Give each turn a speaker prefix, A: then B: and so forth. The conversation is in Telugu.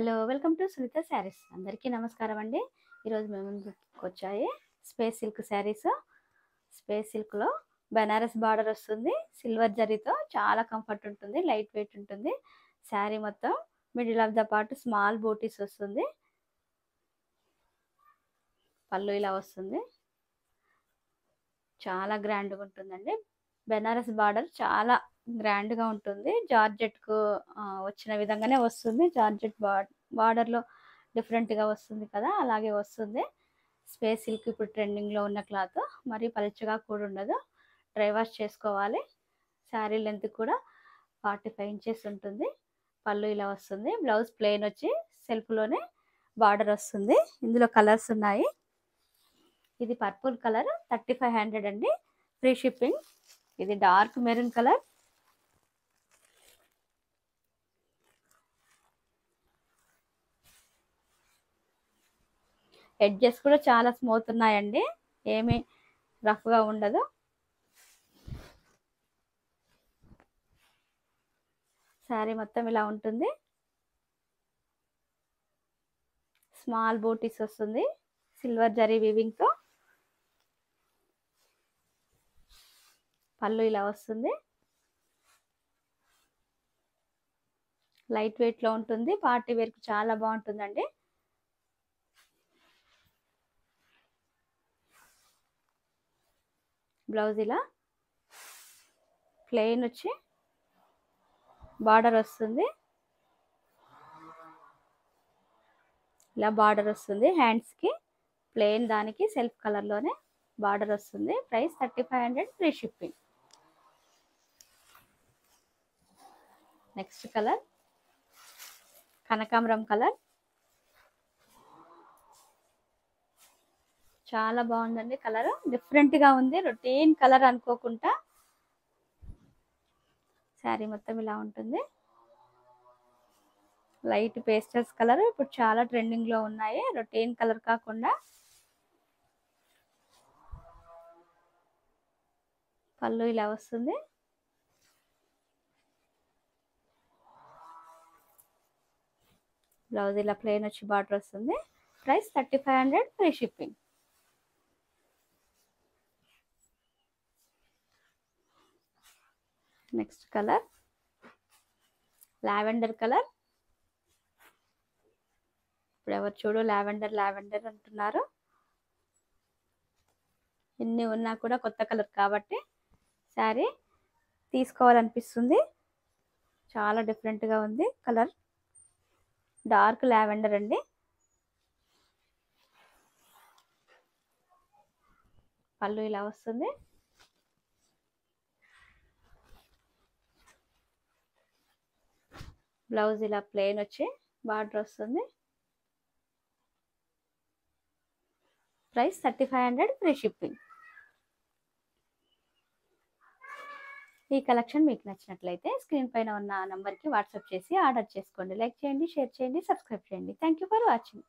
A: Hello welcome to Sunitha Sarees. అందరికీ నమస్కారం అండి. ఈరోజు మేము ముందుకు వచ్చాయి స్పేస్ సిల్క్ శారీస్. స్పేస్ సిల్క్లో బనారస్ బార్డర్ వస్తుంది, సిల్వర్ జరీతో చాలా కంఫర్ట్ ఉంటుంది, లైట్ వెయిట్ ఉంటుంది. శారీ మొత్తం middle of the part small booties వస్తుంది, పళ్ళు ఇలా వస్తుంది, చాలా గ్రాండ్గా ఉంటుందండి. బెనారస్ బార్డర్ చాలా గ్రాండ్గా ఉంటుంది. జార్జెట్కు వచ్చిన విధంగానే వస్తుంది. జార్జెట్ బార్డర్లో డిఫరెంట్గా వస్తుంది కదా, అలాగే వస్తుంది. స్పేస్ సిల్క్ ఇప్పుడు ట్రెండింగ్లో ఉన్న క్లాత్, మరి పలుచగా కూడా ఉండదు. డ్రై వాష్ చేసుకోవాలి. శారీ లెంత్ కూడా 45 ఇంచెస్ ఉంటుంది. పళ్ళు ఇలా వస్తుంది. బ్లౌజ్ ప్లెయిన్ వచ్చి సెల్ఫ్లోనే బార్డర్ వస్తుంది. ఇందులో కలర్స్ ఉన్నాయి. ఇది పర్పుల్ కలర్ 3500 అండి, ఫ్రీ షిప్పింగ్. ఇది డార్క్ మెరూన్ కలర్, ఎడ్జెస్ కూడా చాలా స్మూత్ ఉన్నాయండి, ఏమీ రఫ్గా ఉండదు. శారీ మొత్తం ఇలా ఉంటుంది. స్మాల్ బూటీస్ వస్తుంది, సిల్వర్ జరీ వీవింగ్తో. పళ్ళు ఇలా వస్తుంది, లైట్ వెయిట్లో ఉంటుంది, పార్టీ వేర్కి చాలా బాగుంటుందండి. బ్లౌజ్ ఇలా ప్లెయిన్ వచ్చి బార్డర్ వస్తుంది, ఇలా బార్డర్ వస్తుంది. హ్యాండ్స్కి ప్లెయిన్, దానికి సెల్ఫ్ కలర్లోనే బార్డర్ వస్తుంది. Price 3500, free shipping. Next colour కనకాంబరం కలర్, చాలా బాగుందండి. కలర్ డిఫరెంట్గా ఉంది, రొటీన్ కలర్ అనుకోకుండా. శారీ మొత్తం ఇలా ఉంటుంది. లైట్ పేస్టల్స్ కలర్ ఇప్పుడు చాలా ట్రెండింగ్లో ఉన్నాయి, రొటీన్ కలర్ కాకుండా. పళ్ళు ఇలా వస్తుంది, బ్లౌజ్ ఇలా ప్లెయిన్ వచ్చి బార్డర్ వస్తుంది. Price 3500, free shipping. Next colour lavender colour. ఇప్పుడు ఎవరు చూడు లావెండర్ లావెండర్ అంటున్నారు. ఎన్ని ఉన్నా కూడా కొత్త కలర్ కాబట్టి శారీ తీసుకోవాలనిపిస్తుంది. చాలా డిఫరెంట్గా ఉంది కలర్, డార్క్ లావెండర్ అండి. పళ్ళు ఇలా వస్తుంది, బ్లౌజ్ ఇలా ప్లెయిన్ వచ్చి బార్డర్ వస్తుంది. Price 3500, free shipping. ఈ కలెక్షన్ మీకు నచ్చినట్లయితే స్క్రీన్ పైన ఉన్న నంబర్కి వాట్సాప్ చేసి ఆర్డర్ చేసుకోండి. లైక్ చేయండి, షేర్ చేయండి, సబ్స్క్రైబ్ చేయండి. Thank you for watching.